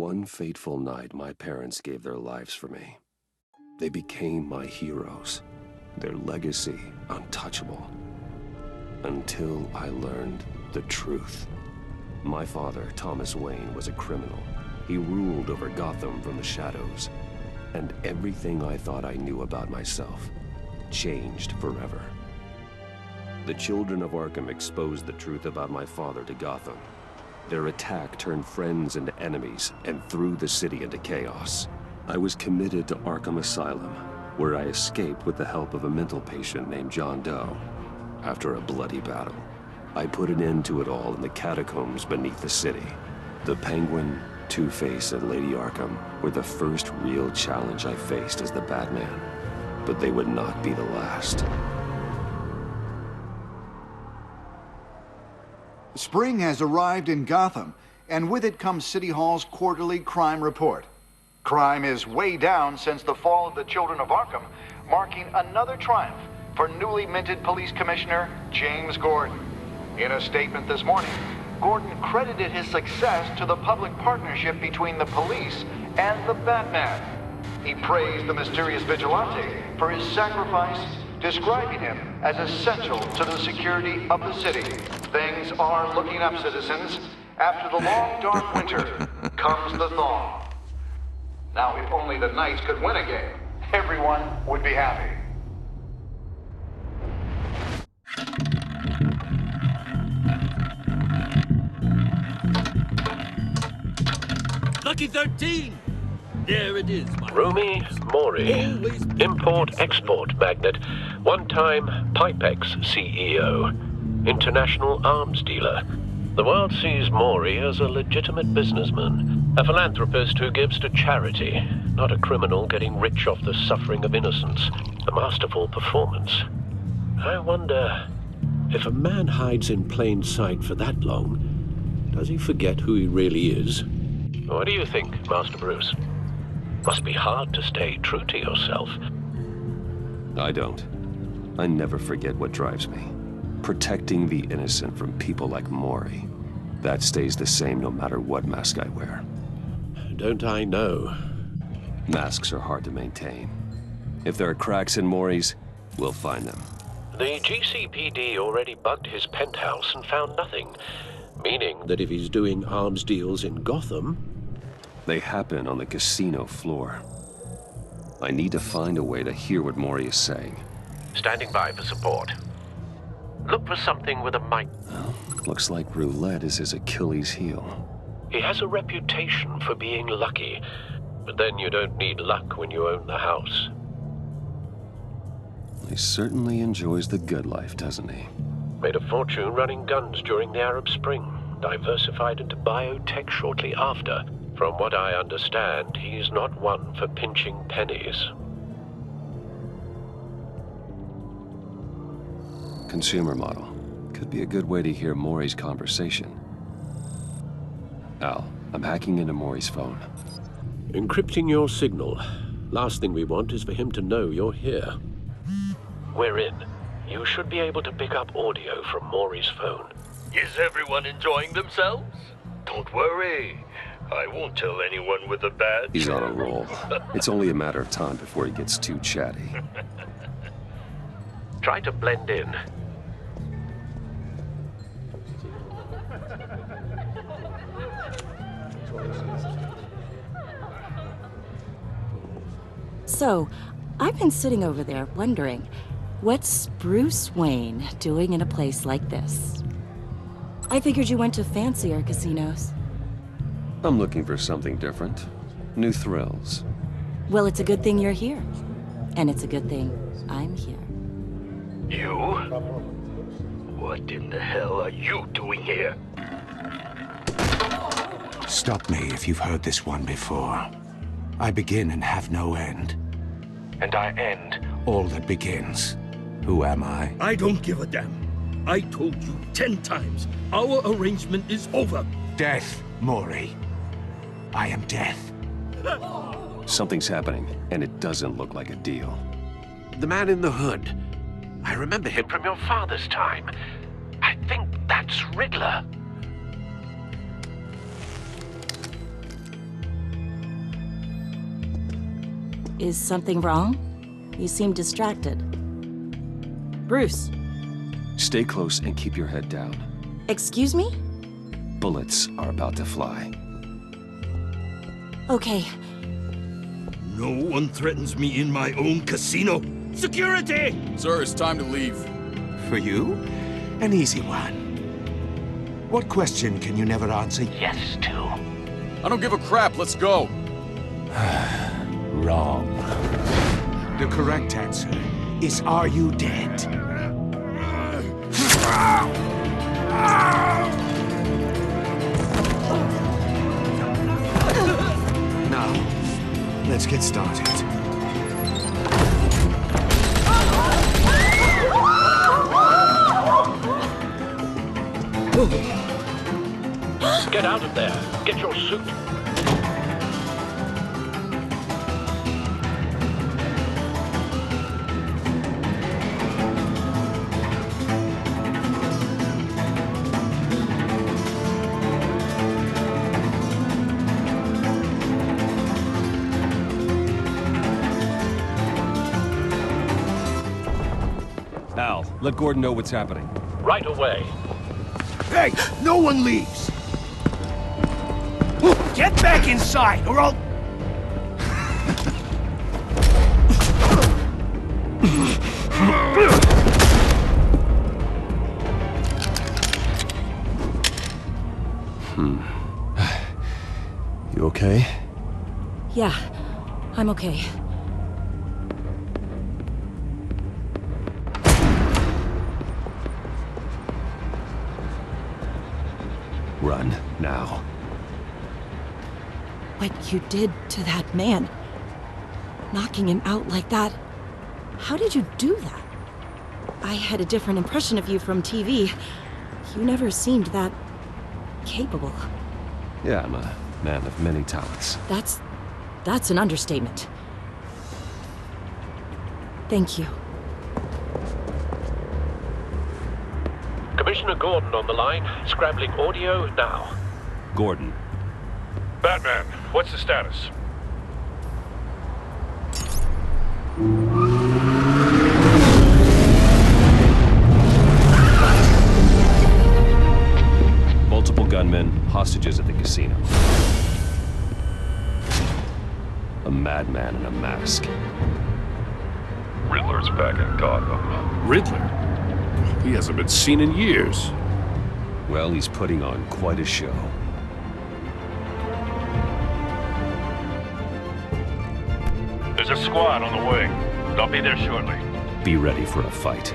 One fateful night, my parents gave their lives for me. They became my heroes, their legacy untouchable. Until I learned the truth. My father, Thomas Wayne, was a criminal. He ruled over Gotham from the shadows. And everything I thought I knew about myself changed forever. The children of Arkham exposed the truth about my father to Gotham. Their attack turned friends into enemies and threw the city into chaos. I was committed to Arkham Asylum, where I escaped with the help of a mental patient named John Doe. After a bloody battle, I put an end to it all in the catacombs beneath the city. The Penguin, Two-Face, and Lady Arkham were the first real challenge I faced as the Batman, but they would not be the last. Spring has arrived in Gotham, and with it comes City Hall's quarterly crime report. Crime is way down since the fall of the Children of Arkham, marking another triumph for newly minted Police Commissioner James Gordon. In a statement this morning, Gordon credited his success to the public partnership between the police and the Batman. He praised the mysterious vigilante for his sacrifice, describing him as essential to the security of the city. Things are looking up, citizens. After the long, dark winter comes the thaw. Now, if only the Knights could win a game, everyone would be happy. Lucky 13! There it is, my Rumi Mori, import-export magnate, one-time Pipex CEO, international arms dealer. The world sees Mori as a legitimate businessman, a philanthropist who gives to charity, not a criminal getting rich off the suffering of innocence. A masterful performance. I wonder, if a man hides in plain sight for that long, does he forget who he really is? What do you think, Master Bruce? Must be hard to stay true to yourself. I don't. I never forget what drives me. Protecting the innocent from people like Mori. That stays the same no matter what mask I wear. Don't I know? Masks are hard to maintain. If there are cracks in Mori's, we'll find them. The GCPD already bugged his penthouse and found nothing, meaning that if he's doing arms deals in Gotham... They happen on the casino floor. I need to find a way to hear what Mori is saying. Standing by for support. Look for something with a mic. Well, looks like roulette is his Achilles heel. He has a reputation for being lucky, but then you don't need luck when you own the house. He certainly enjoys the good life, doesn't he? Made a fortune running guns during the Arab Spring, diversified into biotech shortly after. From what I understand, he's not one for pinching pennies. Consumer model. Could be a good way to hear Mori's conversation. Al, I'm hacking into Mori's phone. Encrypting your signal. Last thing we want is for him to know you're here. We're in. You should be able to pick up audio from Mori's phone. Is everyone enjoying themselves? Don't worry. I won't tell anyone with a badge. He's on a roll. It's only a matter of time before he gets too chatty. Try to blend in. So, I've been sitting over there wondering, what's Bruce Wayne doing in a place like this? I figured you went to fancier casinos. I'm looking for something different. New thrills. Well, it's a good thing you're here. And it's a good thing I'm here. You? What in the hell are you doing here? Stop me if you've heard this one before. I begin and have no end. And I end all that begins. Who am I? I don't give a damn. I told you 10 times. Our arrangement is over. Death, Mori. I am death. Something's happening, and it doesn't look like a deal. The man in the hood. I remember him from your father's time. I think that's Riddler. Is something wrong? You seem distracted. Bruce. Stay close and keep your head down. Excuse me? Bullets are about to fly. Okay. No one threatens me in my own casino. Security! Sir, it's time to leave. For you? An easy one. What question can you never answer yes to? I don't give a crap, let's go. Wrong. The correct answer is, are you dead? Now, let's get started. Get out of there. Get your suit. Al, let Gordon know what's happening. Right away. Hey, no one leaves! Get back inside, or I'll... You okay? Yeah, I'm okay. Run, now. What you did to that man, knocking him out like that, how did you do that? I had a different impression of you from TV. You never seemed that capable. Yeah, I'm a man of many talents. That's an understatement. Thank you. Commissioner Gordon on the line. Scrambling audio now. Gordon. Batman, what's the status? Multiple gunmen, hostages at the casino. A madman in a mask. Riddler's back in Gotham. Riddler? He hasn't been seen in years. Well, he's putting on quite a show. There's a squad on the way. They'll be there shortly. Be ready for a fight.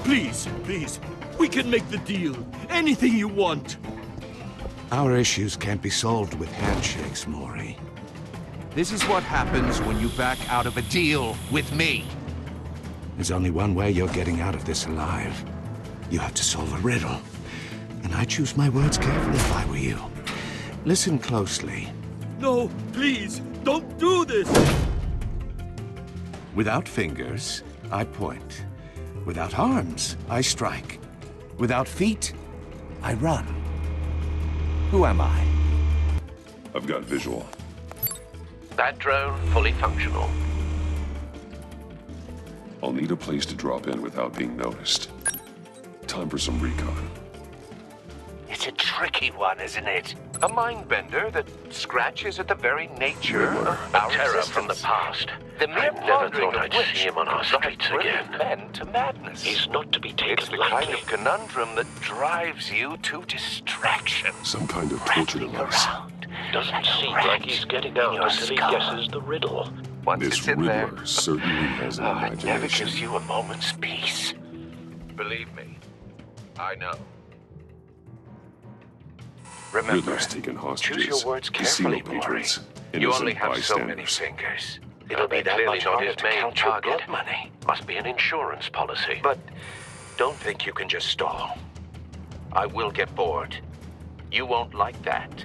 Please, please. We can make the deal. Anything you want. Our issues can't be solved with handshakes, Maury. This is what happens when you back out of a deal with me. There's only one way you're getting out of this alive. You have to solve a riddle. And I choose my words carefully if I were you. Listen closely. No, please, don't do this! Without fingers, I point. Without arms, I strike. Without feet, I run. Who am I? I've got visual. That drone fully functional. I'll need a place to drop in without being noticed. Time for some recon. It's a tricky one, isn't it? A mind-bender that scratches at the very nature of our terror existence. from the past. The mere I never pondering thought of I'd which see him on our could drive streets brilliant again. men to madness. He's not to be taken It's the lightly. kind of conundrum that drives you to distraction. Some kind of torture Rattling device. around. Doesn't like a seem rat like he's getting in out your until he skull. guesses the riddle. Once This it's in there, Riddler certainly has an it never imagination. gives you a moment's peace. Believe me, I know. Remember, Riddler's taken hostages. choose your words Casino carefully, Maury. patrons. You only Innocent have so many bystanders. fingers. It'll be that Clearly much not harder his to main count your target. blood money. Must be an insurance policy. But don't think you can just stall. I will get bored. You won't like that.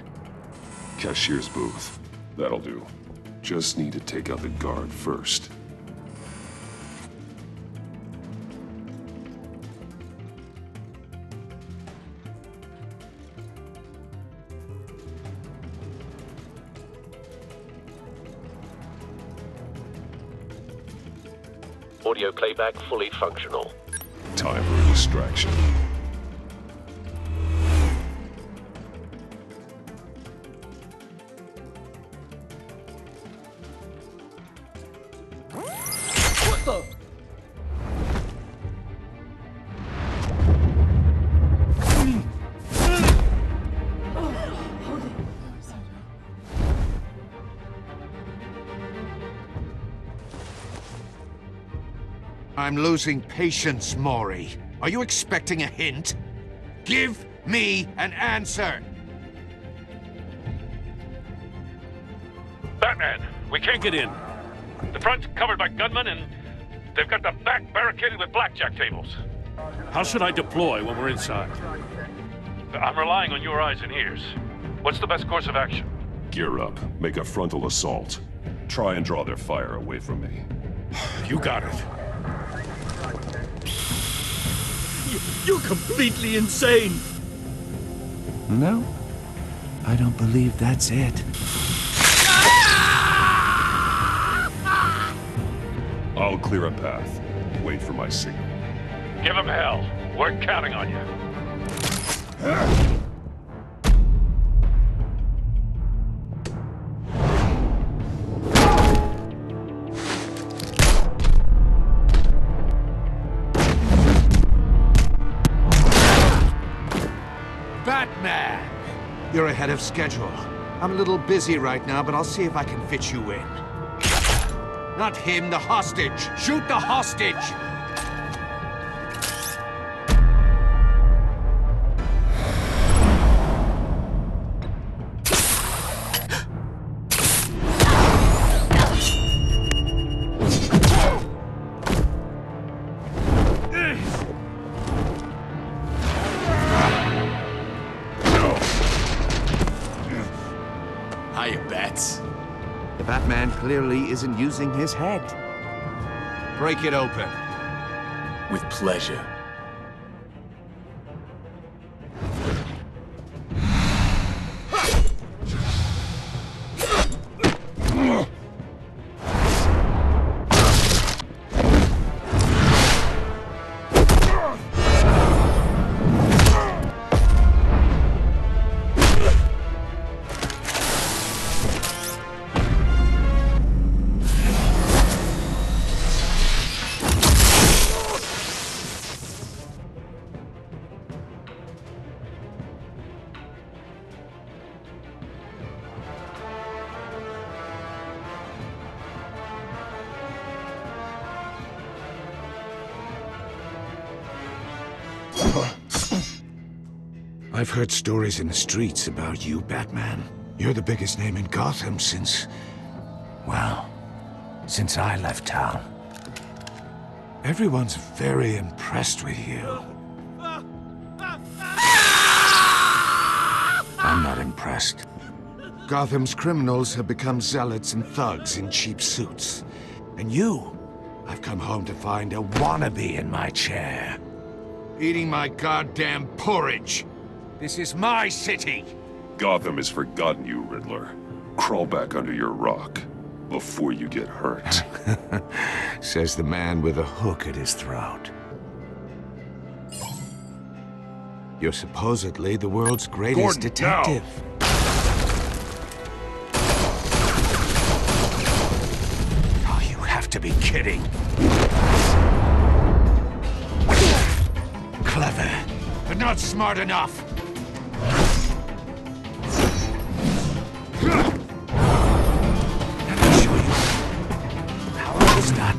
Cashier's booth. That'll do. Just need to take out the guard first. Audio playback fully functional. Time for a distraction. I'm losing patience, Maury. Are you expecting a hint? Give me an answer! Batman, we can't get in. The front's covered by gunmen, and they've got the back barricaded with blackjack tables. How should I deploy when we're inside? I'm relying on your eyes and ears. What's the best course of action? Gear up. Make a frontal assault. Try and draw their fire away from me. You got it. You're completely insane! No, I don't believe that's it. I'll clear a path. Wait for my signal. Give him hell. We're counting on you. Batman! You're ahead of schedule. I'm a little busy right now, but I'll see if I can fit you in. Not him, the hostage! Shoot the hostage! Hiya, Bats. The Batman clearly isn't using his head. Break it open. With pleasure. I've heard stories in the streets about you, Batman. You're the biggest name in Gotham since... well, since I left town. Everyone's very impressed with you. I'm not impressed. Gotham's criminals have become zealots and thugs in cheap suits. And you, I've come home to find a wannabe in my chair. Eating my goddamn porridge. This is my city! Gotham has forgotten you, Riddler. Crawl back under your rock before you get hurt. Says the man with a hook at his throat. You're supposedly the world's greatest Gordon, detective. Oh, you have to be kidding. Clever, but not smart enough. I'll show you how it was done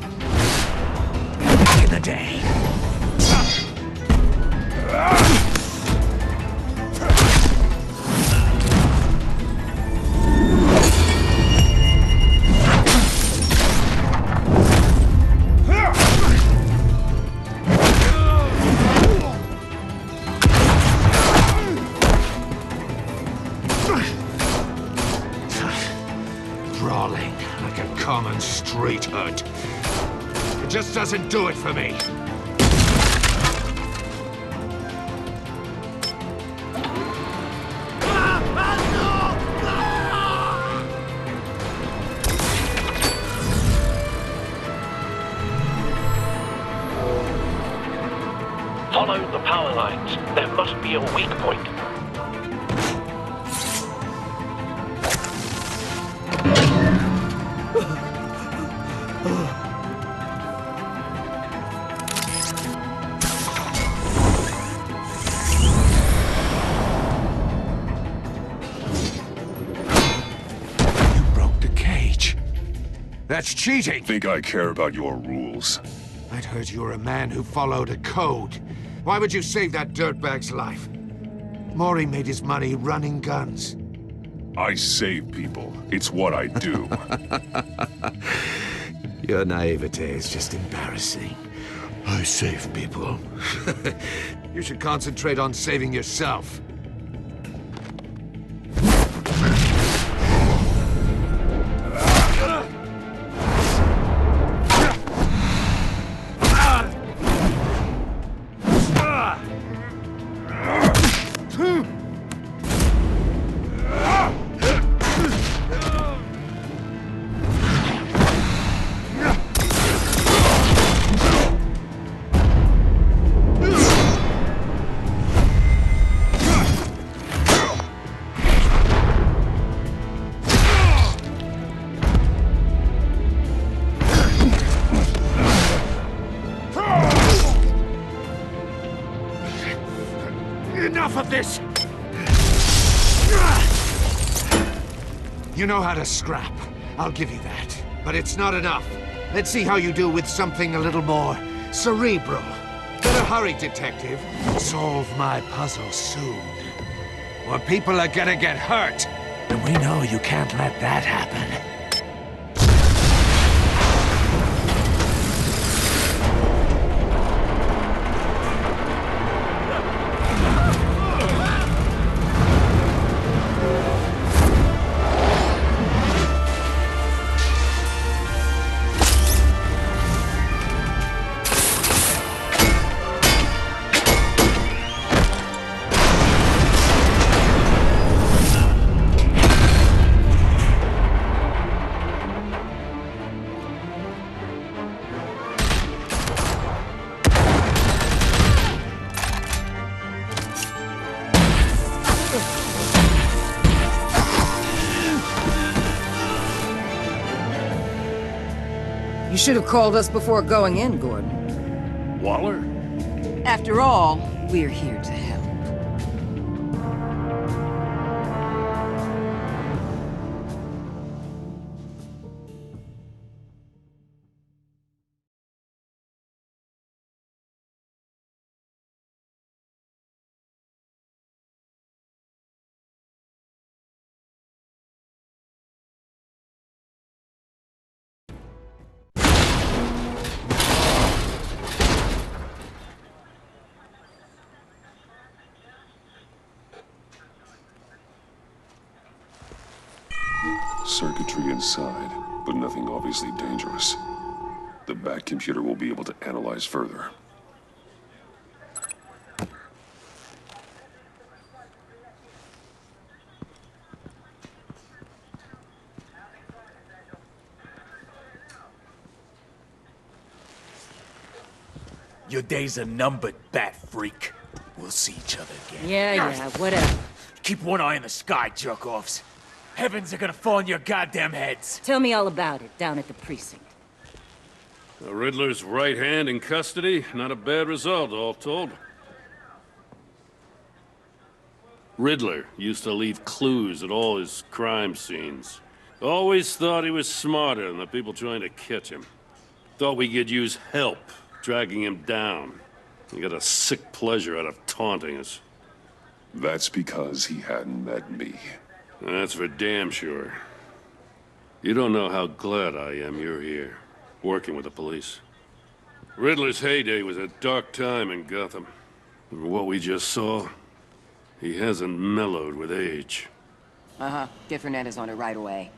back in the day. common street hood. It just doesn't do it for me. Follow the power lines. There must be a weak point. You broke the cage. That's cheating. Think I care about your rules? I'd heard you were a man who followed a code. Why would you save that dirtbag's life? Mori made his money running guns. I save people. It's what I do. Your naivete is just embarrassing. I save people. You should concentrate on saving yourself. Enough of this! You know how to scrap. I'll give you that. But it's not enough. Let's see how you do with something a little more cerebral. Better hurry, detective. Solve my puzzle soon. Or people are gonna get hurt. And we know you can't let that happen. You should have called us before going in, Gordon. Waller? After all, we're here to help. Circuitry inside, but nothing obviously dangerous. The back computer will be able to analyze further. Your days are numbered, bat freak. We'll see each other again. Yeah, whatever. Keep one eye in the sky, jerk-offs. Heavens are gonna fall on your goddamn heads. Tell me all about it down at the precinct. The Riddler's right hand in custody. Not a bad result, all told. Riddler used to leave clues at all his crime scenes. Always thought he was smarter than the people trying to catch him. Thought we could use help dragging him down. He got a sick pleasure out of taunting us. That's because he hadn't met me. That's for damn sure. You don't know how glad I am you're here, working with the police. Riddler's heyday was a dark time in Gotham. And what we just saw, he hasn't mellowed with age. Get Fernandez on it right away.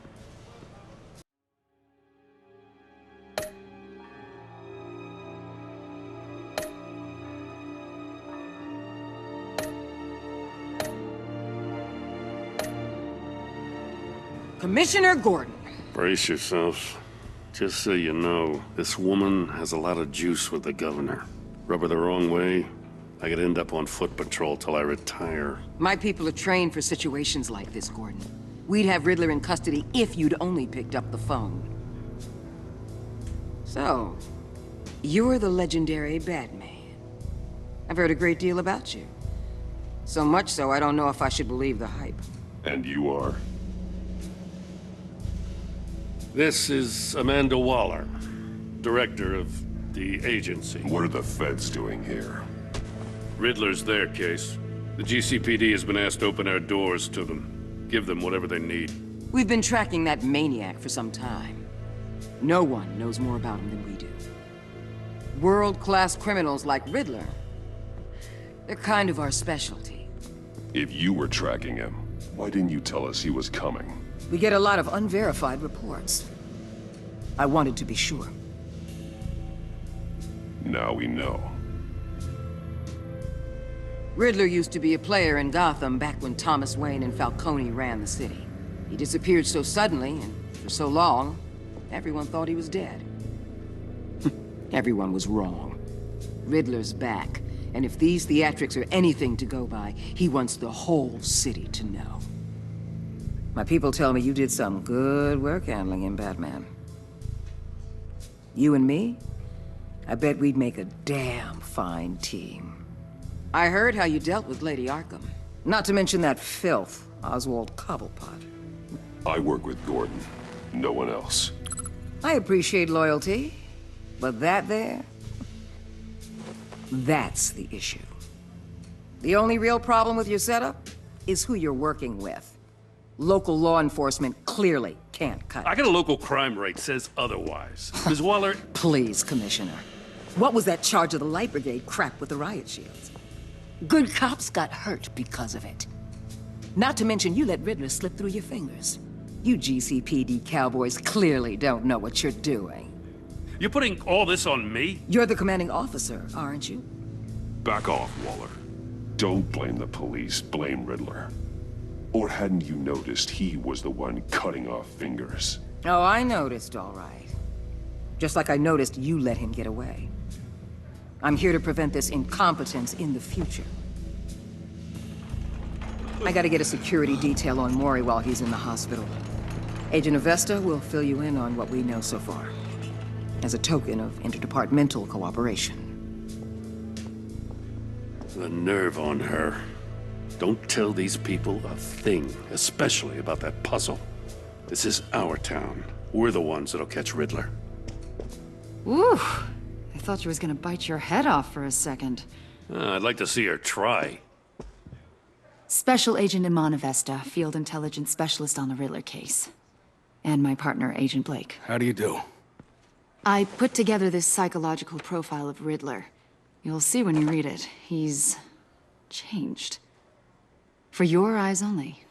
Commissioner Gordon. Brace yourselves. Just so you know, this woman has a lot of juice with the governor. Rub her the wrong way, I could end up on foot patrol till I retire. My people are trained for situations like this, Gordon. We'd have Riddler in custody if you'd only picked up the phone. So, you're the legendary Batman. I've heard a great deal about you. So much so, I don't know if I should believe the hype. And you are? This is Amanda Waller, director of the agency. What are the feds doing here? Riddler's their case. The GCPD has been asked to open our doors to them. Give them whatever they need. We've been tracking that maniac for some time. No one knows more about him than we do. World-class criminals like Riddler. They're kind of our specialty. If you were tracking him, why didn't you tell us he was coming? We get a lot of unverified reports. I wanted to be sure. Now we know. Riddler used to be a player in Gotham back when Thomas Wayne and Falcone ran the city. He disappeared so suddenly and for so long, everyone thought he was dead. Everyone was wrong. Riddler's back, and if these theatrics are anything to go by, he wants the whole city to know. My people tell me you did some good work handling him, Batman. You and me? I bet we'd make a damn fine team. I heard how you dealt with Lady Arkham. Not to mention that filth, Oswald Cobblepot. I work with Gordon. No one else. I appreciate loyalty, but that there... that's the issue. The only real problem with your setup is who you're working with. Local law enforcement clearly can't cut it. I got a local crime rate says otherwise. Ms. Waller... Please, Commissioner. What was that charge of the Light Brigade crap with the riot shields? Good cops got hurt because of it. Not to mention you let Riddler slip through your fingers. You GCPD cowboys clearly don't know what you're doing. You're putting all this on me? You're the commanding officer, aren't you? Back off, Waller. Don't blame the police, blame Riddler. Or hadn't you noticed he was the one cutting off fingers? Oh, I noticed, all right. Just like I noticed you let him get away. I'm here to prevent this incompetence in the future. I gotta get a security detail on Mori while he's in the hospital. Agent Avesta will fill you in on what we know so far, as a token of interdepartmental cooperation. The nerve on her. Don't tell these people a thing, especially about that puzzle. This is our town. We're the ones that'll catch Riddler. Ooh, I thought you was gonna bite your head off for a second. I'd like to see her try. Special Agent Iman Avesta, Field Intelligence Specialist on the Riddler case. And my partner, Agent Blake. How do you do? I put together this psychological profile of Riddler. You'll see when you read it. He's... changed. For your eyes only,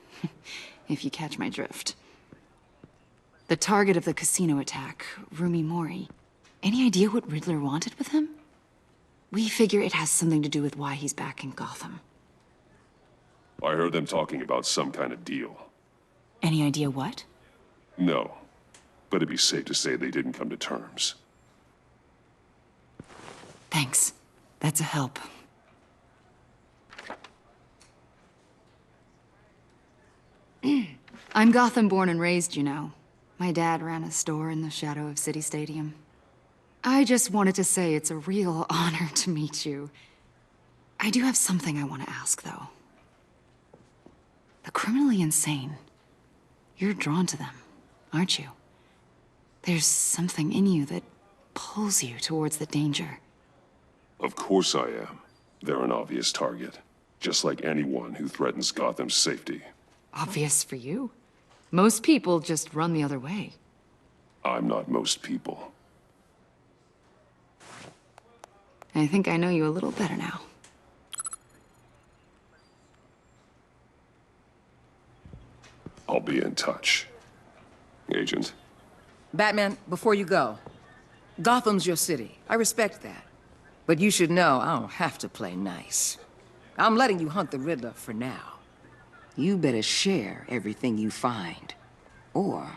if you catch my drift. The target of the casino attack, Rumi Mori. Any idea what Riddler wanted with him? We figure it has something to do with why he's back in Gotham. I heard them talking about some kind of deal. Any idea what? No, but it'd be safe to say they didn't come to terms. Thanks. That's a help. I'm Gotham born and raised, you know. My dad ran a store in the shadow of City Stadium. I just wanted to say it's a real honor to meet you. I do have something I want to ask, though. The criminally insane. You're drawn to them, aren't you? There's something in you that pulls you towards the danger. Of course I am. They're an obvious target, just like anyone who threatens Gotham's safety. Obvious for you. Most people just run the other way. I'm not most people. I think I know you a little better now. I'll be in touch. Agent. Batman, before you go, Gotham's your city. I respect that. But you should know I don't have to play nice. I'm letting you hunt the Riddler for now. You better share everything you find. Or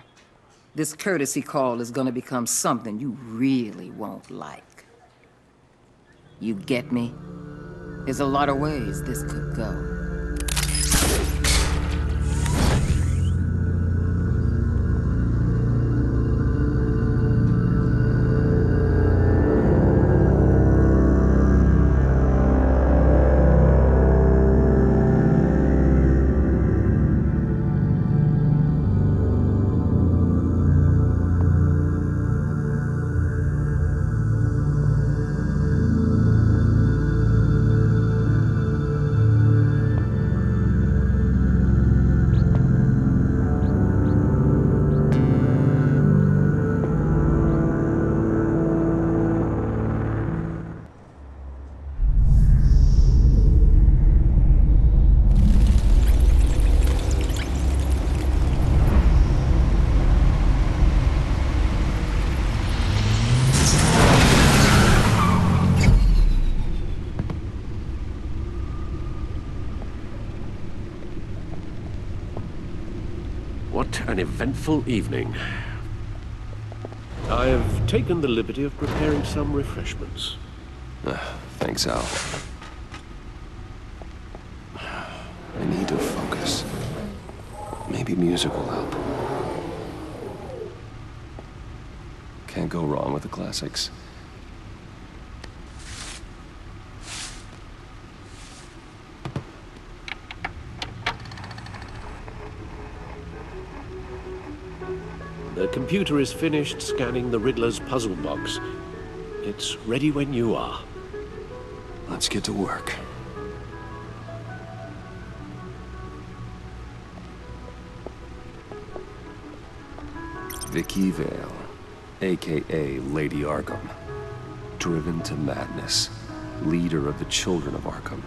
this courtesy call is gonna become something you really won't like. You get me? There's a lot of ways this could go. What an eventful evening. I've taken the liberty of preparing some refreshments. Thanks, Al. I need to focus. Maybe music will help. Can't go wrong with the classics. The computer is finished scanning the Riddler's puzzle box. It's ready when you are. Let's get to work. Vicky Vale, a.k.a. Lady Arkham. Driven to madness. Leader of the Children of Arkham.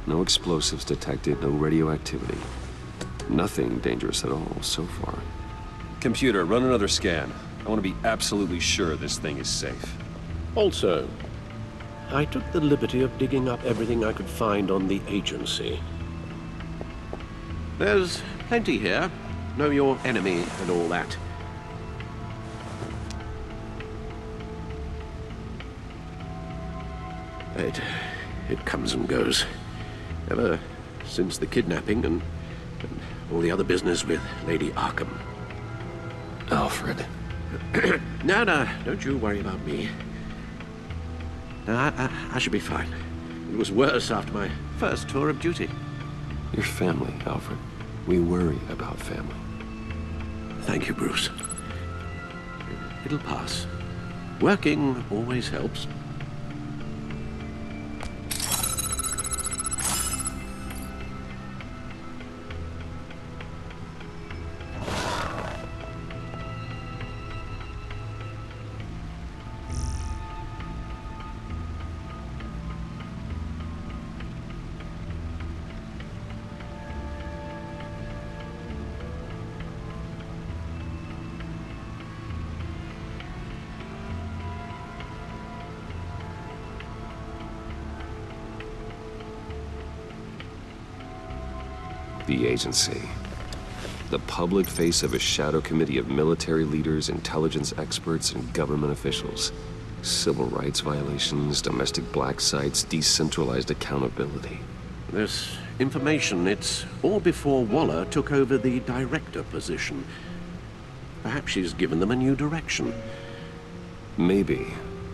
No explosives detected, no radioactivity. Nothing dangerous at all so far. Computer, run another scan. I want to be absolutely sure this thing is safe. Also, I took the liberty of digging up everything I could find on the agency. There's plenty here. Know your enemy and all that. It comes and goes. Ever since the kidnapping and all the other business with Lady Arkham. Alfred. No, don't you worry about me. No, I should be fine. It was worse after my first tour of duty. Your family, Alfred. We worry about family. Thank you, Bruce. It'll pass. Working always helps. The agency. The public face of a shadow committee of military leaders, intelligence experts, and government officials. Civil rights violations, domestic black sites, decentralized accountability. This information, it's all before Waller took over the director position. Perhaps she's given them a new direction. Maybe,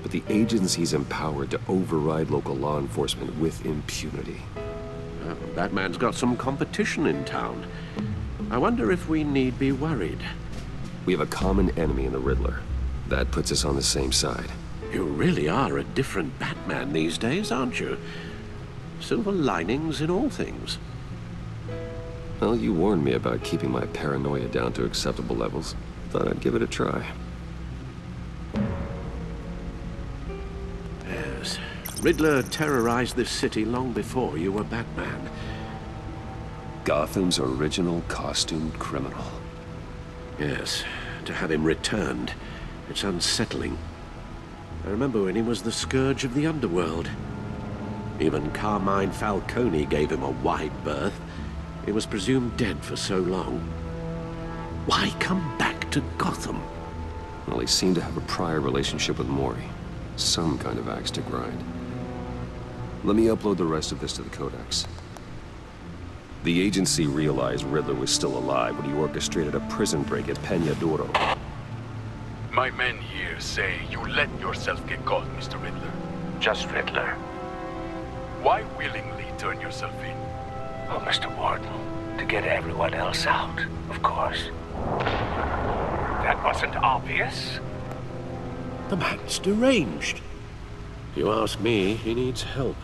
but the agency's empowered to override local law enforcement with impunity. Batman's got some competition in town. I wonder if we need be worried. We have a common enemy in the Riddler. That puts us on the same side. You really are a different Batman these days, aren't you? Silver linings in all things. Well, you warned me about keeping my paranoia down to acceptable levels. Thought I'd give it a try. Yes. Riddler terrorized this city long before you were Batman. Gotham's original costumed criminal. Yes, to have him returned, it's unsettling. I remember when he was the scourge of the underworld. Even Carmine Falcone gave him a wide berth. He was presumed dead for so long. Why come back to Gotham? Well, he seemed to have a prior relationship with Mori. Some kind of axe to grind. Let me upload the rest of this to the Codex. The agency realized Riddler was still alive when he orchestrated a prison break at Peña Duro. My men here say you let yourself get caught, Mr. Riddler. Just Riddler. Why willingly turn yourself in? Oh, Mr. Warden, to get everyone else out, of course. That wasn't obvious. The man's deranged. If you ask me, he needs help.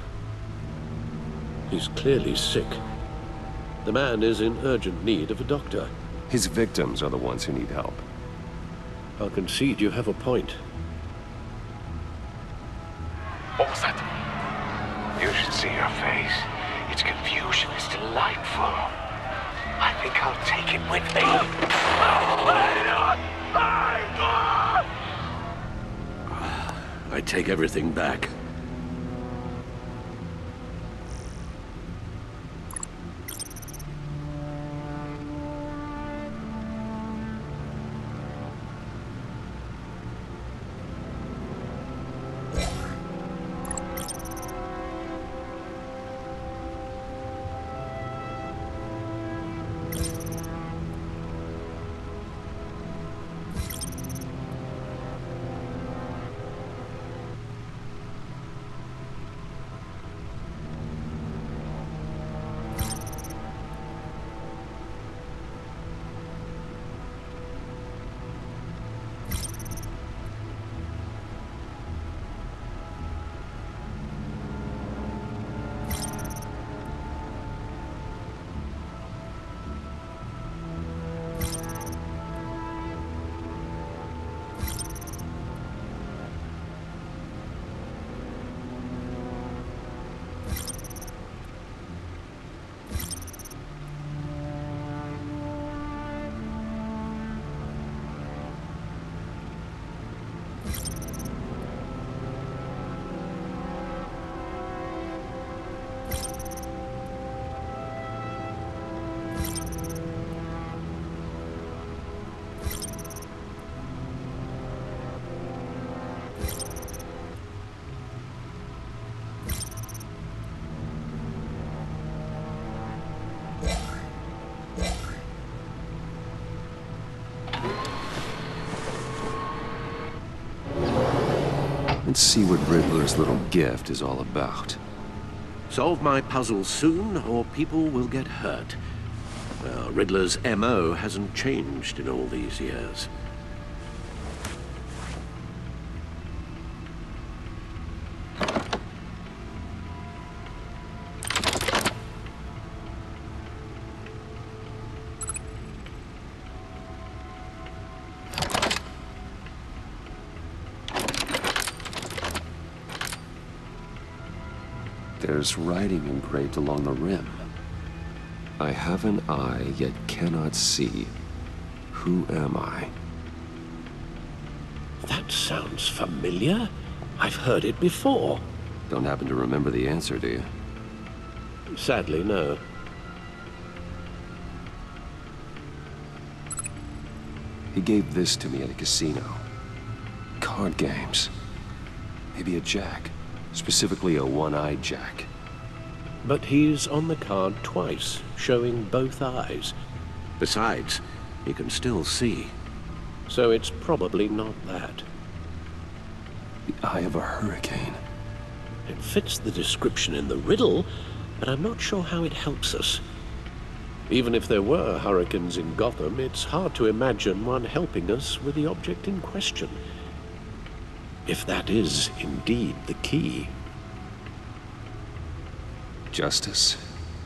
He's clearly sick. The man is in urgent need of a doctor. His victims are the ones who need help. I'll concede you have a point. What was that? You should see her face. Its confusion is delightful. I think I'll take it with me. I take everything back. Let's see what Riddler's little gift is all about. Solve my puzzle soon, or people will get hurt. Riddler's MO hasn't changed in all these years. There's writing engraved along the rim. I have an eye, yet cannot see. Who am I? That sounds familiar. I've heard it before. Don't happen to remember the answer, do you? Sadly, no. He gave this to me at a casino. Card games. Maybe a jack. Specifically a one-eyed jack. But he's on the card twice, showing both eyes. Besides, he can still see. So it's probably not that. The eye of a hurricane. It fits the description in the riddle, but I'm not sure how it helps us. Even if there were hurricanes in Gotham, it's hard to imagine one helping us with the object in question. If that is indeed the key. Justice?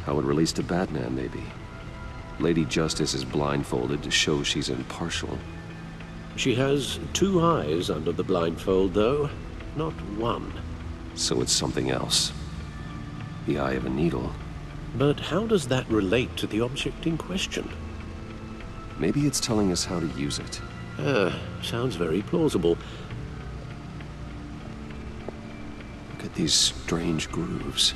How it relates to Batman, maybe. Lady Justice is blindfolded to show she's impartial. She has two eyes under the blindfold, though, not one. So it's something else. The eye of a needle. But how does that relate to the object in question? Maybe it's telling us how to use it. Sounds very plausible. Look at these strange grooves.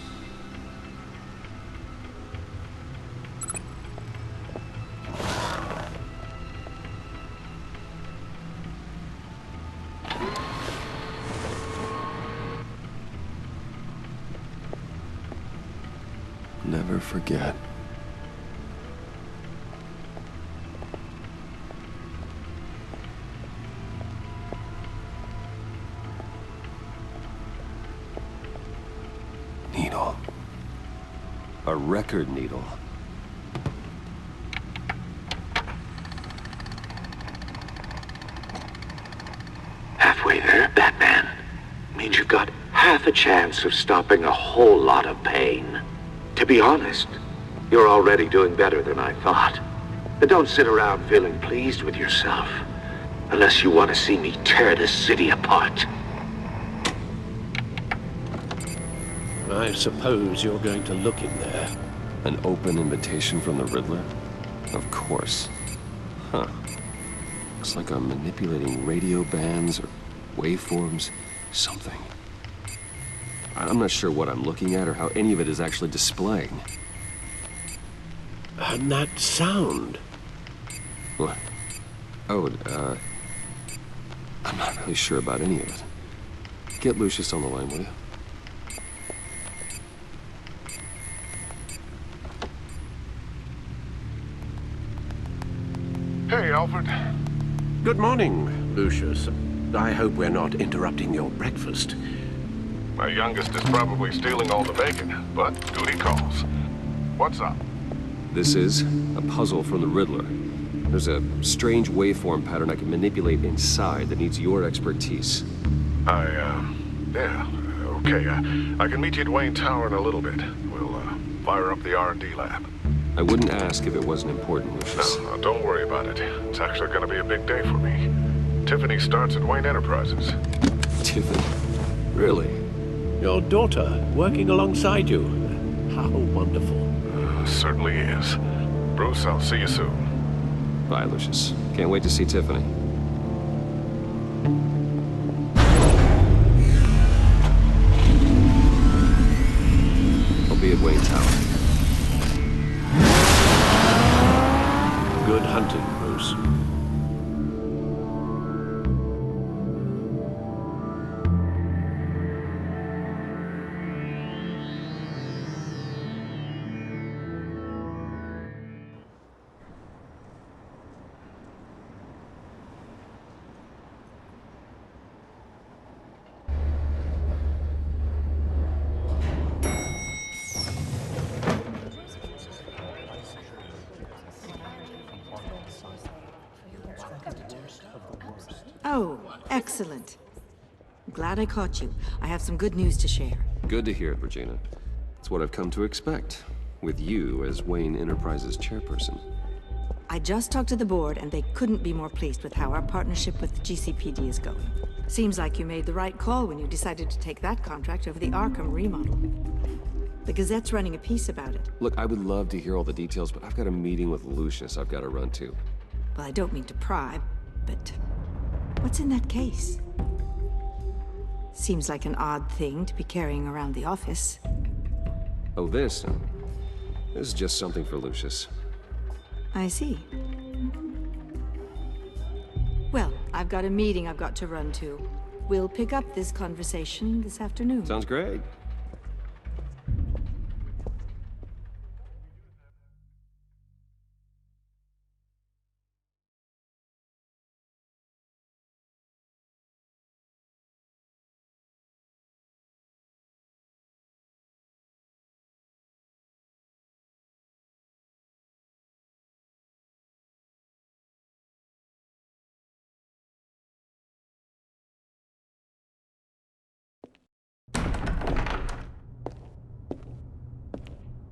Never forget. Needle. A record needle. Halfway there, Batman. Means you've got half a chance of stopping a whole lot of pain. To be honest, you're already doing better than I thought. But don't sit around feeling pleased with yourself. Unless you want to see me tear this city apart. I suppose you're going to look in there. An open invitation from the Riddler? Of course. Huh. Looks like I'm manipulating radio bands or waveforms. Something. I'm not sure what I'm looking at or how any of it is actually displaying. And that sound. What? Oh, I'm not really sure about any of it. Get Lucius on the line, will you? Hey, Alfred. Good morning, Lucius. I hope we're not interrupting your breakfast. My youngest is probably stealing all the bacon, but duty calls. What's up? This is a puzzle from the Riddler. There's a strange waveform pattern I can manipulate inside that needs your expertise. Yeah, okay. I can meet you at Wayne Tower in a little bit. We'll, fire up the R&D lab. I wouldn't ask if it wasn't important, Lucius. No, don't worry about it. It's actually gonna be a big day for me. Tiffany starts at Wayne Enterprises. Tiffany? Really? Your daughter, working alongside you. How wonderful. Certainly is. Bruce, I'll see you soon. Bye, Lucius. Can't wait to see Tiffany. I'll be at Wayne Tower. Good hunting, Bruce. Oh, excellent. Glad I caught you. I have some good news to share. Good to hear it, Regina. It's what I've come to expect, with you as Wayne Enterprises chairperson. I just talked to the board, and they couldn't be more pleased with how our partnership with the GCPD is going. Seems like you made the right call when you decided to take that contract over the Arkham remodel. The Gazette's running a piece about it. Look, I would love to hear all the details, but I've got a meeting with Lucius I've got to run to. Well, I don't mean to pry, but what's in that case? Seems like an odd thing to be carrying around the office. Oh, this? This is just something for Lucius. I see. Well, I've got a meeting I've got to run to. We'll pick up this conversation this afternoon. Sounds great.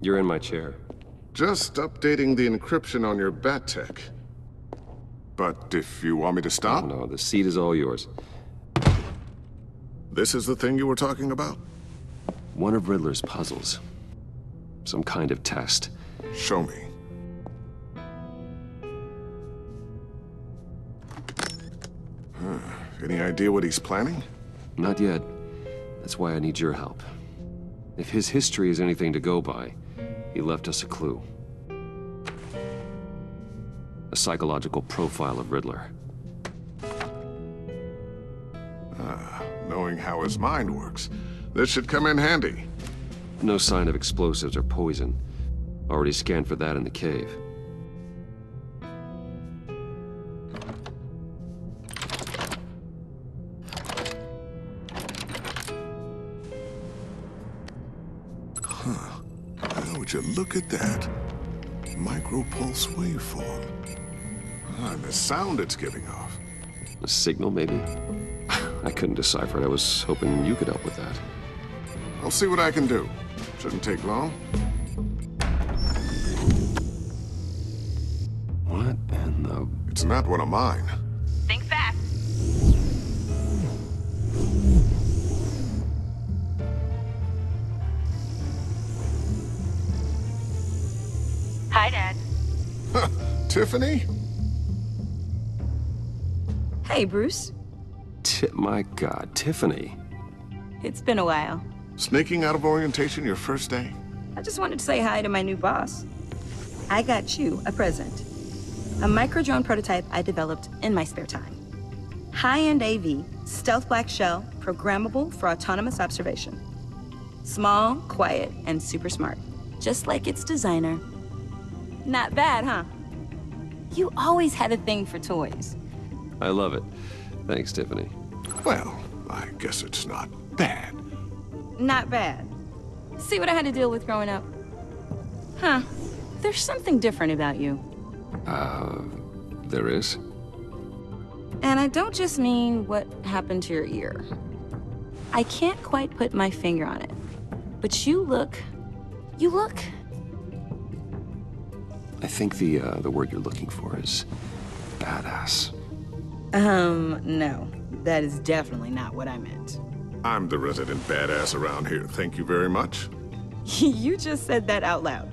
You're in my chair. Just updating the encryption on your Bat-Tech. But if you want me to stop? No, the seat is all yours. This is the thing you were talking about? One of Riddler's puzzles. Some kind of test. Show me. Any idea what he's planning? Not yet. That's why I need your help. If his history is anything to go by, he left us a clue. A psychological profile of Riddler. Knowing how his mind works, this should come in handy. No sign of explosives or poison. Already scanned for that in the cave. Now, would you look at that? Micropulse waveform. And the sound it's giving off. A signal, maybe? I couldn't decipher it. I was hoping you could help with that. I'll see what I can do. Shouldn't take long. What in the... It's not one of mine. Think fast. Hi, Dad. Tiffany? Hey, Bruce. My God, Tiffany. It's been a while. Sneaking out of orientation your first day? I just wanted to say hi to my new boss. I got you a present. A micro-drone prototype I developed in my spare time. High-end AV, stealth black shell, programmable for autonomous observation. Small, quiet, and super smart. Just like its designer. Not bad, huh? You always had a thing for toys. I love it. Thanks, Tiffany. Well, I guess it's not bad. Not bad. See what I had to deal with growing up? Huh. There's something different about you. There is? And I don't just mean what happened to your ear. I can't quite put my finger on it. But you look... I think the word you're looking for is badass. No. That is definitely not what I meant. I'm the resident badass around here. Thank you very much. You just said that out loud.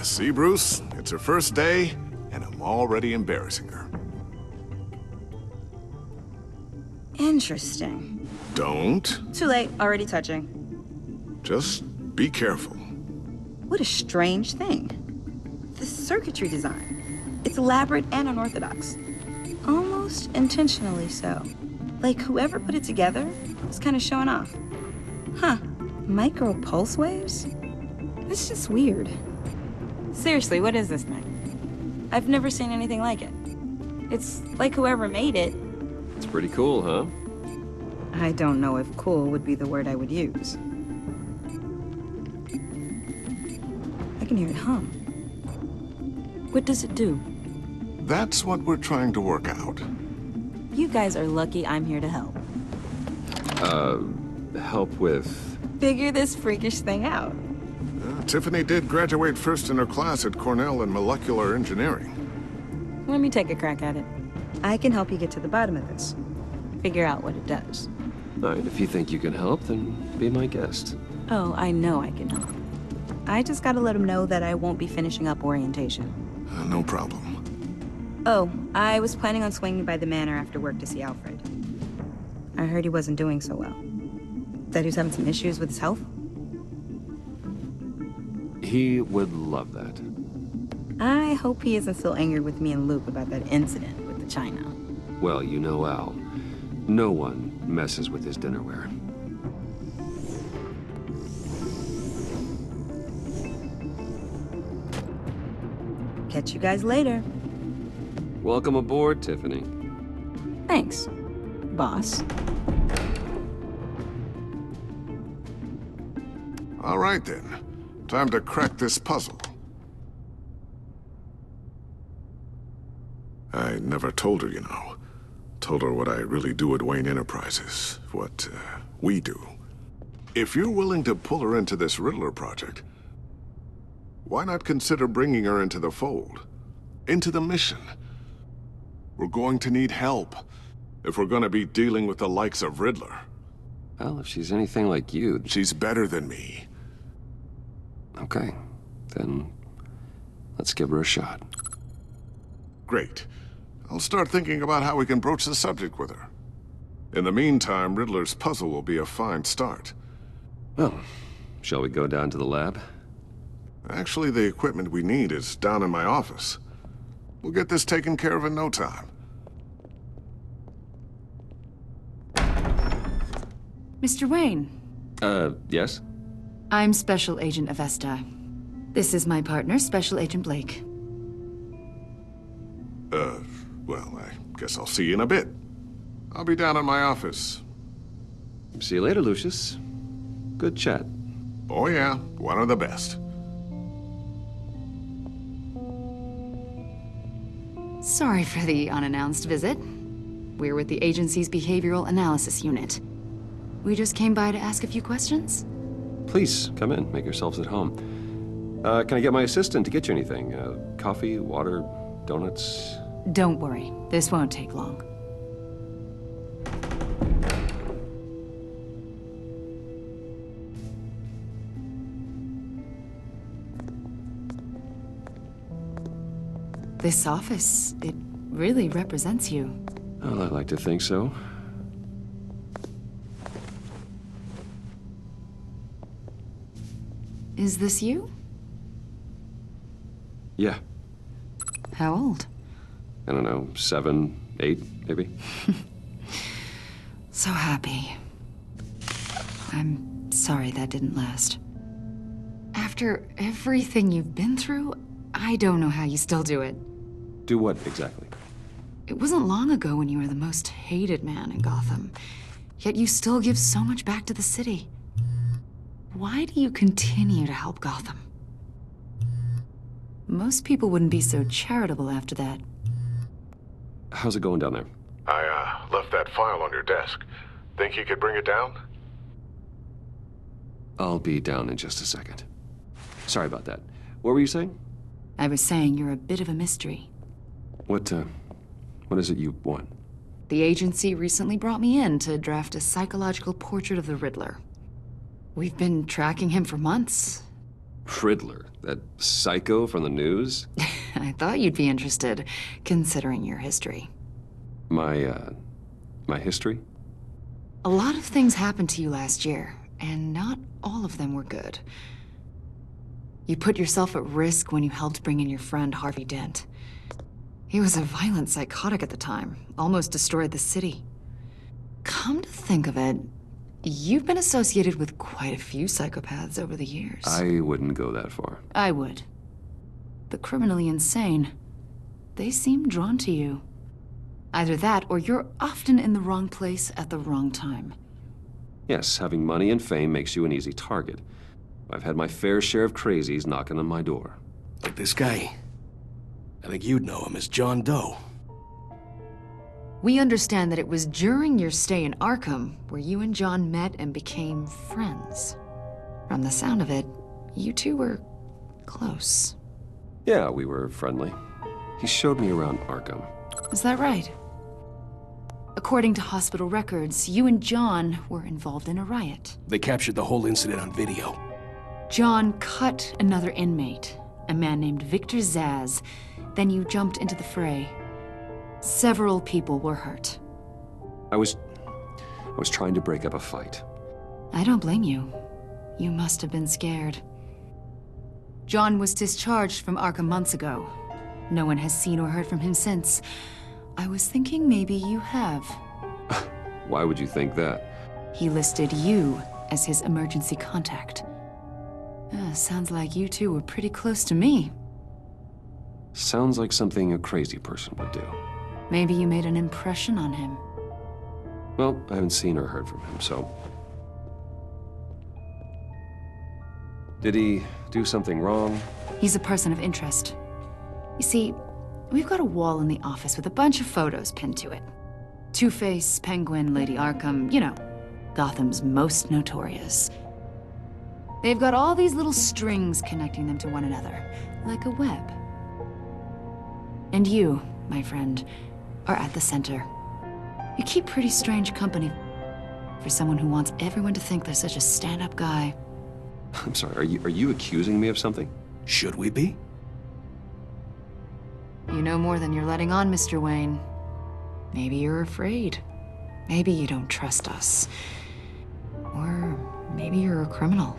See, Bruce? It's her first day, and I'm already embarrassing her. Interesting. Don't. Too late. Already touching. Just be careful. What a strange thing. The circuitry design. It's elaborate and unorthodox. Almost intentionally so. Like whoever put it together was kind of showing off. Huh. Micro pulse waves? It's just weird. Seriously, what is this thing? I've never seen anything like it. It's like whoever made it. It's pretty cool, huh? I don't know if cool would be the word I would use. I can hear it hum. What does it do? That's what we're trying to work out. You guys are lucky I'm here to help. Help with... Figure this freakish thing out. Tiffany did graduate first in her class at Cornell in molecular engineering. Let me take a crack at it. I can help you get to the bottom of this. Figure out what it does. All right, if you think you can help, then be my guest. Oh, I know I can help. I just gotta let him know that I won't be finishing up orientation. No problem. Oh, I was planning on swinging by the manor after work to see Alfred. I heard he wasn't doing so well. That he was having some issues with his health? He would love that. I hope he isn't still angry with me and Luke about that incident with the china. Well, you know Al. No one messes with his dinnerware. Catch you guys later. Welcome aboard, Tiffany. Thanks, boss. All right, then. Time to crack this puzzle. I never told her, you know. Told her what I really do at Wayne Enterprises. What, we do. If you're willing to pull her into this Riddler project, why not consider bringing her into the fold? Into the mission? We're going to need help if we're going to be dealing with the likes of Riddler. Well, if she's anything like you... She's better than me. Okay, then let's give her a shot. Great. I'll start thinking about how we can broach the subject with her. In the meantime, Riddler's puzzle will be a fine start. Well, shall we go down to the lab? Actually, the equipment we need is down in my office. We'll get this taken care of in no time. Mr. Wayne. Yes? I'm Special Agent Avesta. This is my partner, Special Agent Blake. Well, I guess I'll see you in a bit. I'll be down in my office. See you later, Lucius. Good chat. Oh yeah, one of the best. Sorry for the unannounced visit. We're with the agency's Behavioral Analysis Unit. We just came by to ask a few questions. Please, come in. Make yourselves at home. Can I get my assistant to get you anything? Coffee, water, donuts? Don't worry. This won't take long. This office, it really represents you. Well, I like to think so. Is this you? Yeah. How old? I don't know, 7, 8, maybe? So happy. I'm sorry that didn't last. After everything you've been through, I don't know how you still do it. Do what, exactly? It wasn't long ago when you were the most hated man in Gotham, yet you still give so much back to the city. Why do you continue to help Gotham? Most people wouldn't be so charitable after that. How's it going down there? I, left that file on your desk. Think you could bring it down? I'll be down in just a second. Sorry about that. What were you saying? I was saying you're a bit of a mystery. What is it you want? The agency recently brought me in to draft a psychological portrait of the Riddler. We've been tracking him for months. Riddler? That psycho from the news? I thought you'd be interested, considering your history. My history? A lot of things happened to you last year, and not all of them were good. You put yourself at risk when you helped bring in your friend Harvey Dent. He was a violent psychotic at the time, almost destroyed the city. Come to think of it, you've been associated with quite a few psychopaths over the years. I wouldn't go that far. I would. The criminally insane, they seem drawn to you. Either that, or you're often in the wrong place at the wrong time. Yes, having money and fame makes you an easy target. I've had my fair share of crazies knocking on my door. Like this guy. I think you'd know him as John Doe. We understand that it was during your stay in Arkham where you and John met and became friends. From the sound of it, you two were close. Yeah, we were friendly. He showed me around Arkham. Is that right? According to hospital records, you and John were involved in a riot. They captured the whole incident on video. John cut another inmate, a man named Victor Zsasz. Then you jumped into the fray. Several people were hurt. I was trying to break up a fight. I don't blame you. You must have been scared. John was discharged from Arkham months ago. No one has seen or heard from him since. I was thinking maybe you have. Why would you think that? He listed you as his emergency contact. Sounds like you two were pretty close to me. Sounds like something a crazy person would do. Maybe you made an impression on him. Well, I haven't seen or heard from him, so... Did he do something wrong? He's a person of interest. You see, we've got a wall in the office with a bunch of photos pinned to it. Two-Face, Penguin, Lady Arkham, you know, Gotham's most notorious. They've got all these little strings connecting them to one another, like a web. And you, my friend, are at the center. You keep pretty strange company for someone who wants everyone to think they're such a stand-up guy. I'm sorry, are you accusing me of something? Should we be? You know more than you're letting on, Mr. Wayne. Maybe you're afraid. Maybe you don't trust us. Or maybe you're a criminal,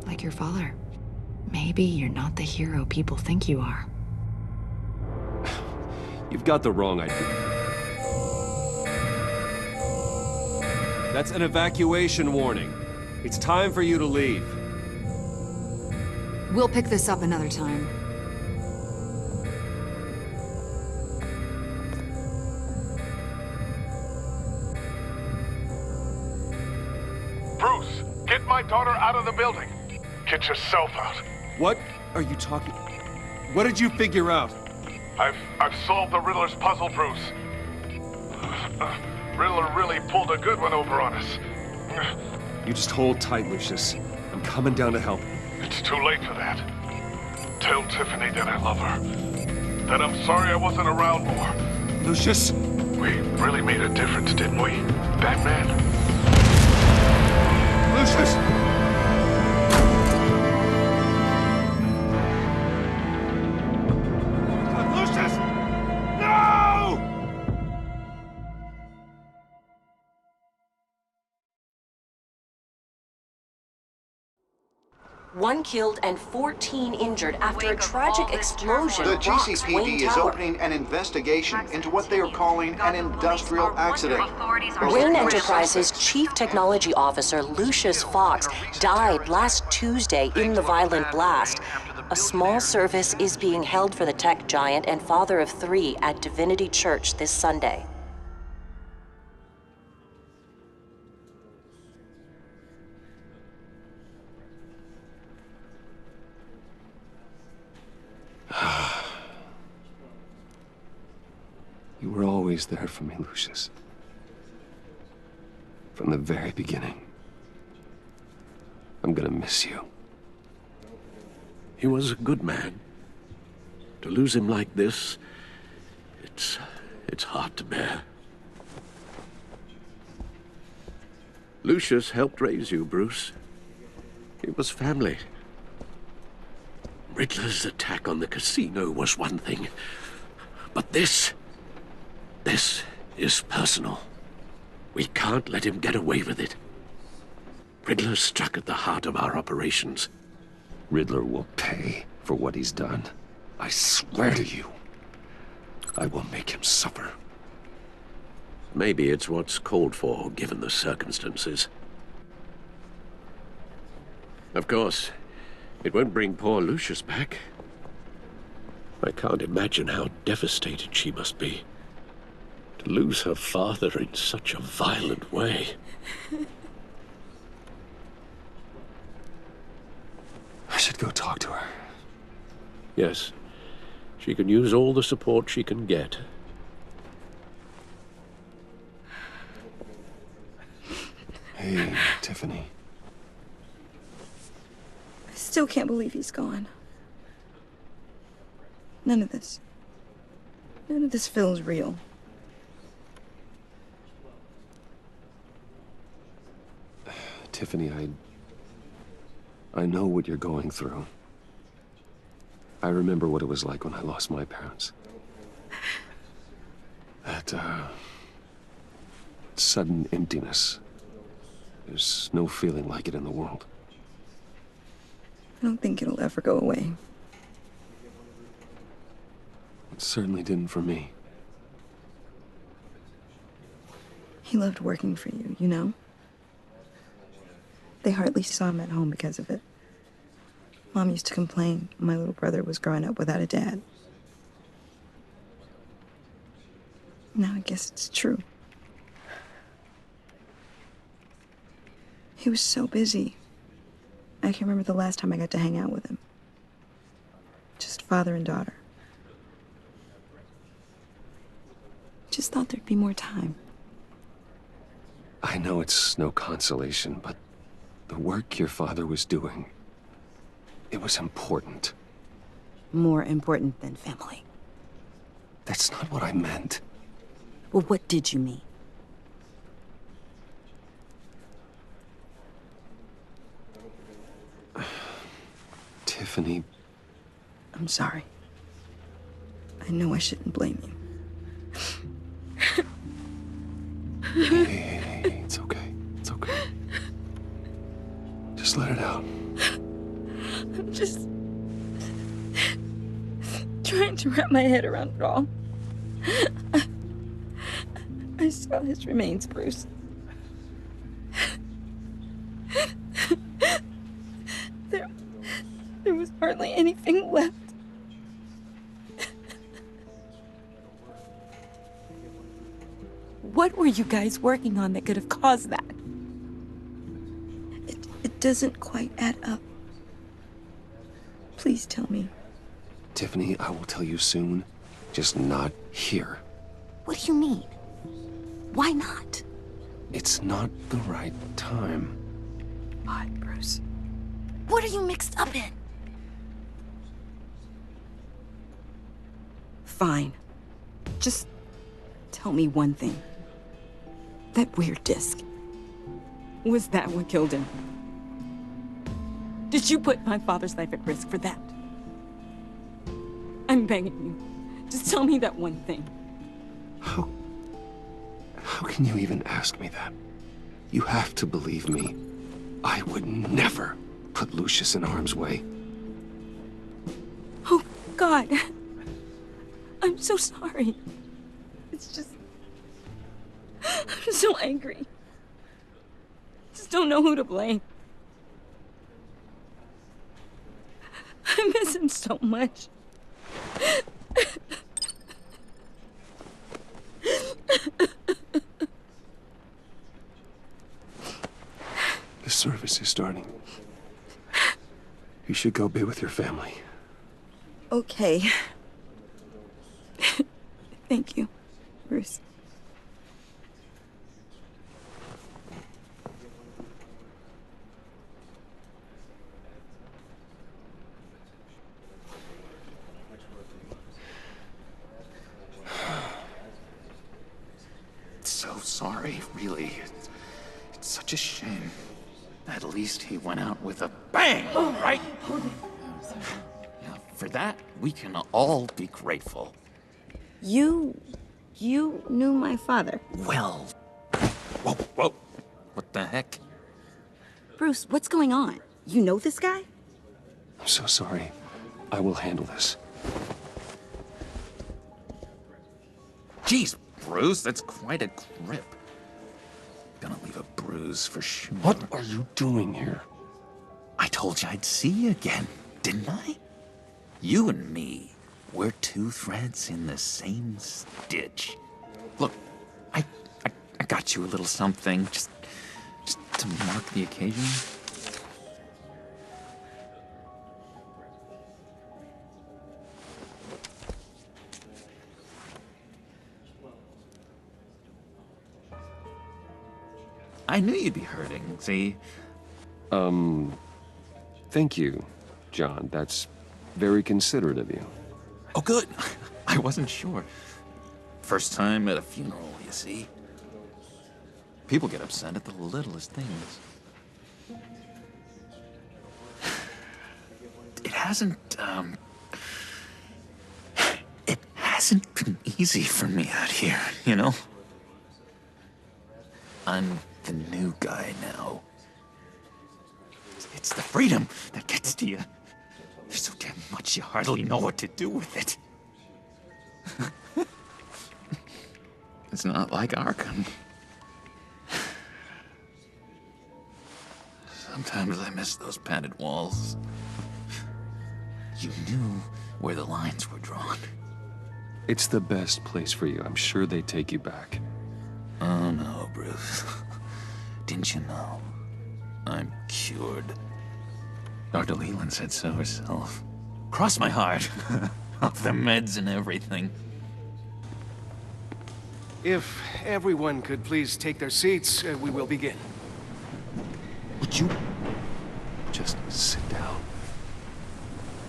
like your father. Maybe you're not the hero people think you are. You've got the wrong idea. That's an evacuation warning. It's time for you to leave. We'll pick this up another time. Bruce, get my daughter out of the building. Get yourself out. What are you talking? What did you figure out? I've solved the Riddler's puzzle, Bruce. Riddler really pulled a good one over on us. You just hold tight, Lucius. I'm coming down to help. It's too late for that. Tell Tiffany that I love her. That I'm sorry I wasn't around more. Lucius! We really made a difference, didn't we, Batman? Lucius! Lucius! No! One killed and 14 injured after a tragic explosion The rocks Wayne GCPD is Tower. opening an investigation into what they are calling an industrial accident. Wayne Enterprises Chief Technology Officer Lucius Fox died last Tuesday in the violent blast. A small service is being held for the tech giant and father of 3 at Divinity Church this Sunday. You were always there for me, Lucius. From the very beginning. I'm gonna miss you. He was a good man. To lose him like this, it's hard to bear. Lucius helped raise you, Bruce. It was family. Riddler's attack on the casino was one thing, but this is personal. We can't let him get away with it. Riddler struck at the heart of our operations. Riddler will pay for what he's done. I swear to you, I will make him suffer. Maybe it's what's called for, given the circumstances. Of course, it won't bring poor Lucius back. I can't imagine how devastated she must be. To lose her father in such a violent way. I should go talk to her. Yes, she can use all the support she can get. Hey, Tiffany. I still can't believe he's gone. None of this feels real. Tiffany, I know what you're going through. I remember what it was like when I lost my parents. That, sudden emptiness. There's no feeling like it in the world. I don't think it'll ever go away. It certainly didn't for me. He loved working for you, you know? They hardly saw him at home because of it. Mom used to complain my little brother was growing up without a dad. Now I guess it's true. He was so busy. I can't remember the last time I got to hang out with him. Just father and daughter. Just thought there'd be more time. I know it's no consolation, but the work your father was doing, it was important. More important than family. That's not what I meant. Well, what did you mean? Tiffany. I'm sorry. I know I shouldn't blame you. Hey, it's okay. It's okay. Just let it out. I'm just trying to wrap my head around it all. I saw his remains, Bruce. There was hardly anything left. What were you guys working on that could have caused that? It doesn't quite add up. Please tell me. Tiffany, I will tell you soon. Just not here. What do you mean? Why not? It's not the right time. Why, Bruce? What are you mixed up in? Fine. Just tell me one thing. That weird disc. Was that what killed him? Did you put my father's life at risk for that? I'm begging you. Just tell me that one thing. How can you even ask me that? You have to believe me. I would never put Lucius in harm's way. Oh, God. I'm so sorry. It's just... I'm so angry. Just don't know who to blame. I miss him so much. The service is starting. You should go be with your family. Okay. Thank you, Bruce. So sorry, really. It's such a shame. At least he went out with a bang, right? Now, for that, we can all be grateful. You knew my father. Well... Whoa. What the heck? Bruce, what's going on? You know this guy? I'm so sorry. I will handle this. Jeez, Bruce, that's quite a grip. Gonna leave a bruise for sure. What are you doing here? I told you I'd see you again, didn't I? You and me, we're two threads in the same stitch. Look, I got you a little something, just to mark the occasion. I knew you'd be hurting, see? Thank you, John. That's very considerate of you. Oh, good. I wasn't sure. First time at a funeral, you see? People get upset at the littlest things. It hasn't been easy for me out here, you know? I'm the new guy now. It's the freedom that gets to you. There's so damn much you hardly know what to do with it. It's not like Arkham. Sometimes I miss those padded walls. You knew where the lines were drawn. It's the best place for you. I'm sure they take you back. Oh no, Bruce. Didn't you know? I'm cured. Dr. Leland said so herself. Cross my heart. Off the meds and everything. If everyone could please take their seats, we will begin. Would you just sit down?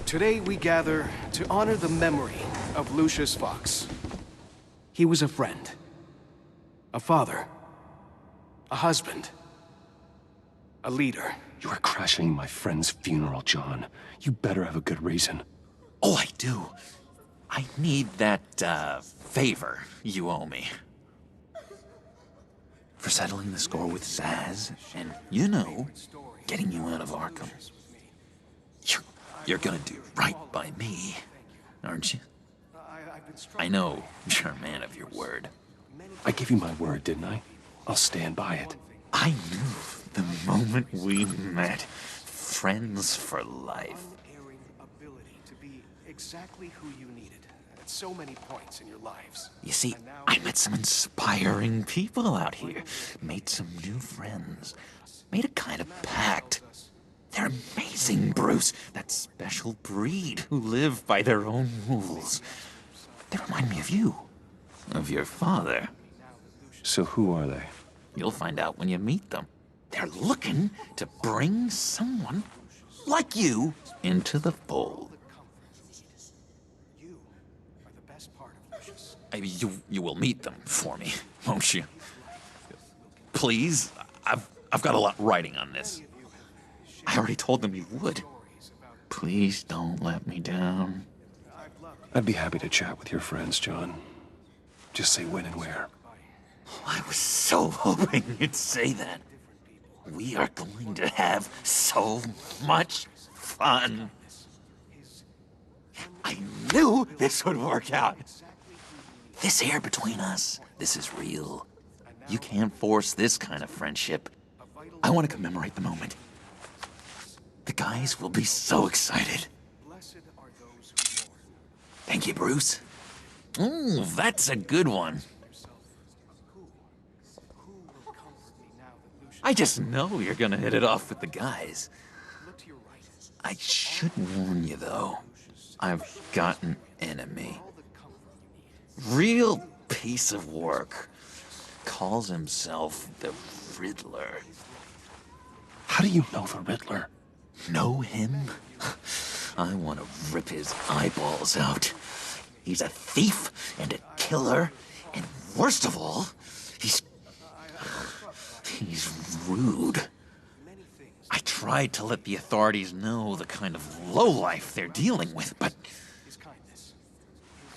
Today we gather to honor the memory of Lucius Fox. He was a friend, a father, a husband, a leader. You are crashing my friend's funeral, John. You better have a good reason. Oh, I do. I need that, favor you owe me. For settling the score with Zsasz, and, you know, getting you out of Arkham. You're gonna do right by me, aren't you? I know you're a man of your word. I gave you my word, didn't I? I'll stand by it. I knew the moment we met. Friends for life. To be exactly who you needed at so many points in your lives. You see, I met some inspiring people out here. Made some new friends. Made a kind of pact. They're amazing, Bruce. That special breed who live by their own rules. They remind me of you. Of your father. So who are they? You'll find out when you meet them. They're looking to bring someone like you into the fold. You will meet them for me, won't you? Please, I've got a lot writing on this. I already told them you would. Please don't let me down. I'd be happy to chat with your friends, John. Just say when and where. I was so hoping you'd say that. We are going to have so much fun. I knew this would work out. This air between us, this is real. You can't force this kind of friendship. I want to commemorate the moment. The guys will be so excited. Thank you, Bruce. Ooh, that's a good one. I just know you're gonna hit it off with the guys. I should warn you, though. I've got an enemy. Real piece of work. Calls himself the Riddler. How do you know the Riddler? Know him? I want to rip his eyeballs out. He's a thief and a killer, and worst of all, he's rude. I tried to let the authorities know the kind of lowlife they're dealing with, but...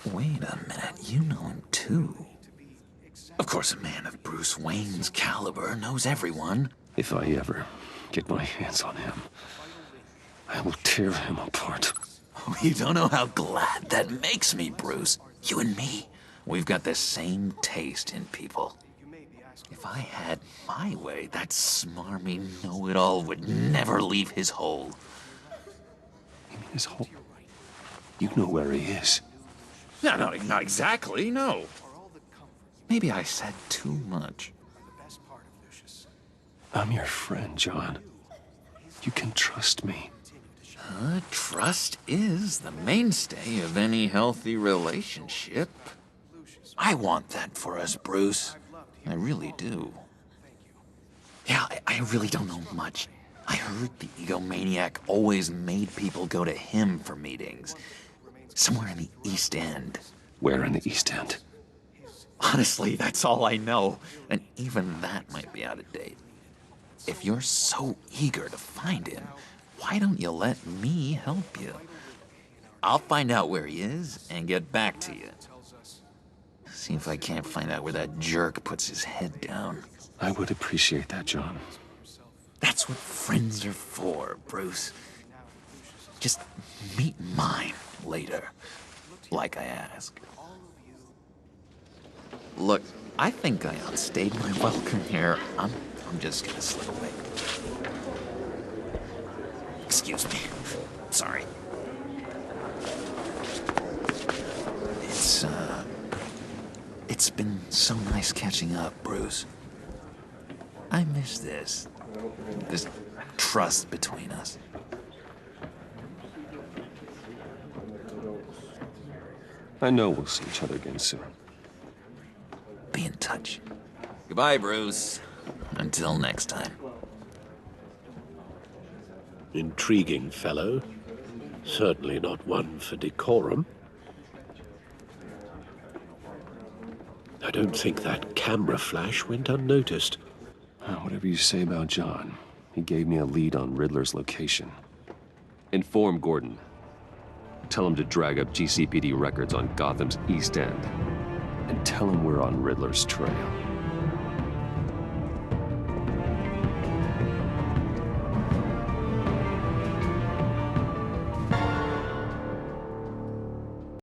Wait a minute, you know him too. Of course, a man of Bruce Wayne's caliber knows everyone. If I ever get my hands on him, I will tear him apart. Oh, you don't know how glad that makes me, Bruce. You and me, we've got the same taste in people. If I had my way, that smarmy know-it-all would never leave his hole. You mean his hole? You know where he is. No, not exactly, no. Maybe I said too much. I'm your friend, John. You can trust me. Trust is the mainstay of any healthy relationship. I want that for us, Bruce. I really do. Yeah, I really don't know much. I heard the egomaniac always made people go to him for meetings. Somewhere in the East End. Where in the East End? Honestly, that's all I know. And even that might be out of date. If you're so eager to find him, why don't you let me help you? I'll find out where he is and get back to you. See if I can't find out where that jerk puts his head down. I would appreciate that, John. That's what friends are for, Bruce. Just meet mine later, like I asked. Look, I think I outstayed my welcome here. I'm just gonna slip away. Excuse me. Sorry. It's been so nice catching up, Bruce. I miss this trust between us. I know we'll see each other again soon. Be in touch. Goodbye, Bruce. Until next time. Intriguing fellow. Certainly not one for decorum. I don't think that camera flash went unnoticed. Whatever you say about John, He gave me a lead on Riddler's location. Inform Gordon. Tell him to drag up GCPD records on Gotham's East End. And tell him we're on Riddler's trail.